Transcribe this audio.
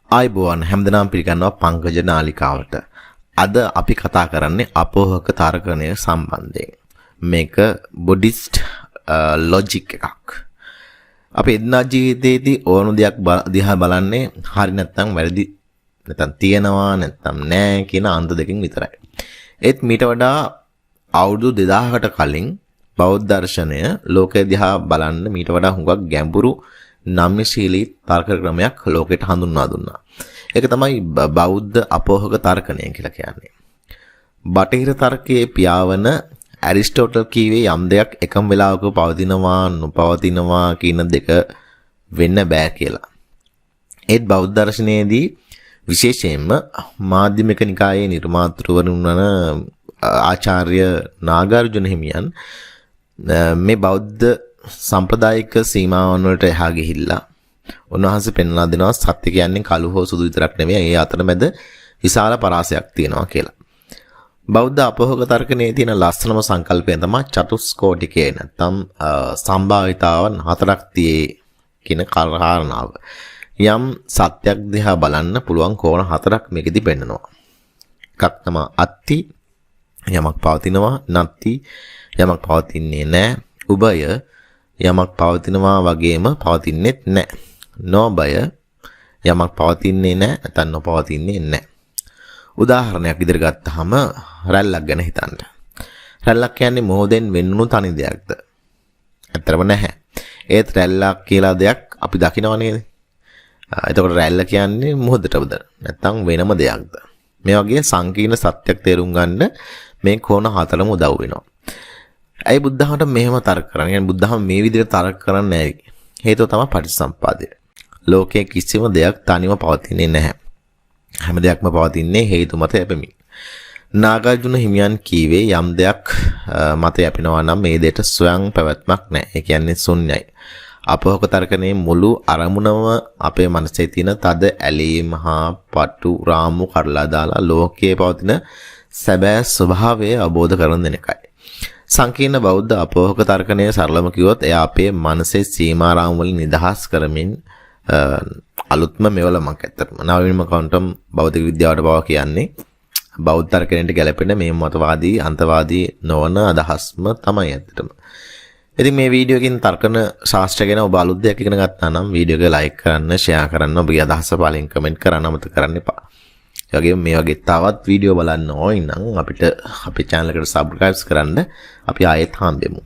ආයුබෝවන් හැමදෙනාම පිළිගන්නවා පංකජ නාලිකාවට. අද අපි කතා කරන්නේ අපෝහක තාරකණය සම්බන්ධයෙන්. මේක බුද්දිස්ට් ලොජික් එකක්. අපි එදිනදා ජීවිතයේදී ඕනු දෙයක් දිහා බලන්නේ හරි නැත්නම් වැරදි නැත්නම් තියනවා නැත්නම් නැහැ කියන අන්ත දෙකකින් විතරයි. ඒත් මීට වඩා අවුරුදු 2000කට කලින් බෞද්ධ දර්ශනය ලෝකය දිහා බලන්න මීට වඩා හුඟක් ගැඹුරු නම්‍යශීලී තර්ක ක්‍රමයක් ලෝකෙට හඳුන්වා දුන්නා. ඒක තමයි බෞද්ධ අපෝහක තර්කණය කියලා කියන්නේ. බටහිර තර්කයේ පියාවන ඇරිස්ටෝටල් කීවේ යම් දෙයක් එකම වෙලාවක පවතිනවා නොපවතිනවා කියන දෙක වෙන්න බෑ කියලා. ඒත් බෞද්ධ දර්ශනයේදී විශේෂයෙන්ම මාධ්‍යමික නිකායේ නිර්මාතෘවරුන් වන ආචාර්ය නාගාර්ජුන හිමියන් මේ බෞද්ධ සම්ප්‍රදායික සීමාවන් වලට එහා ගිහිල්ලා උන්වහන්සේ පෙන්වලා දෙනවා සත්‍ය කියන්නේ කළු හෝ සුදු විතරක් නෙවෙයි ඒ අතරමැද විශාල පරාසයක් තියෙනවා කියලා. බෞද්ධ අපෝහක තර්කණයේ තියෙන ලස්සනම සංකල්පය තමයි චතුස්කෝටිකය නැත්නම් සම්භාවිතාවන් හතරක් තියේ කියන කාරණාව. යම් සත්‍යක් දිහා බලන්න පුළුවන් කෝණ හතරක් මේකෙදි පෙන්නනවා. එකක් තමයි අත්ති යමක් පවතිනවා නැත්ති යමක් පවතින්නේ නැහැ. උභය යමක් පවතිනවා වගේම පවතින්නේත් නැහැ. නොබය යමක් පවතින්නේ නැහැ නැත්නම් නොපවතින්නේ නැහැ. උදාහරණයක් විදිහට ගත්තාම රැල්ලක් ගැන හිතන්න. රැල්ලක් කියන්නේ මොහොතෙන් වෙන්නුණු තනි දෙයක්ද? ඇත්තටම නැහැ. ඒත් රැල්ලක් කියලා දෙයක් අපි දකිනව නේද? එතකොට රැල්ල කියන්නේ මොහොතටද නැත්නම් වෙනම දෙයක්ද? මේ වගේ සංකීර්ණ සත්‍යයක් තේරුම් ගන්න මේ කෝණ හතරම උදව් වෙනවා. ඇයි බුද්ධහමට මෙහෙම තර්ක කරන්නේ? يعني බුද්ධහම මේ විදිහට තර්ක කරන්නේ නැහැ. හේතුව තමයි පටිච්චසමුප්පාදය. ලෝකයේ කිසිම දෙයක් තනියම පවතින්නේ නැහැ. හැම දෙයක්ම පවතින්නේ හේතු මත යැපෙමින්. නාගාර්ජුන හිමියන් කීවේ යම් දෙයක් මත යැපෙනවා නම් මේ දෙයට ස්වයං පැවැත්මක් නැහැ. ඒ කියන්නේ ශුන්‍යයි. අපෝහක තර්කණයේ මුළු අරමුණම අපේ මනසේ තියෙන තද ඇලීම් හා පටු රාමු කරලා දාලා ලෝකයේ පවතින සැබෑ ස්වභාවය අවබෝධ කරගන්න දෙන එකයි. සංකීර්ණ බෞද්ධ අපෝහක තර්කණය සරලම කිව්වොත් එයා අපේ මනසේ සීමාරාම වලින් නිදහස් කරමින් අලුත්ම මෙවලමක් ඇත්තටම නවීනම ක්වොන්ටම් භෞතික විද්‍යාවට බව කියන්නේ බෞද්ධ තර්කණයට ගැලපෙන මේ මතවාදී අන්තවාදී නොවන අදහස්ම තමයි ඇත්තටම. ඉතින් මේ වීඩියෝ එකකින් තර්කන ශාස්ත්‍රය ගැන ඔබ අලුත් දෙයක් ඉගෙන ගත්තා නම් වීඩියෝ එක ලයික් කරන්න, ෂෙයා කරන්න, ඔබගේ අදහස පහලින් කමෙන්ට් කරන්න අමතක කරන්න එපා. ඒ වගේම මේ වගේ තවත් වීඩියෝ බලන්න ඕන නම් අපිට අපේ channel එකට subscribe කරන්න. අපි ආයෙත් හම්බෙමු.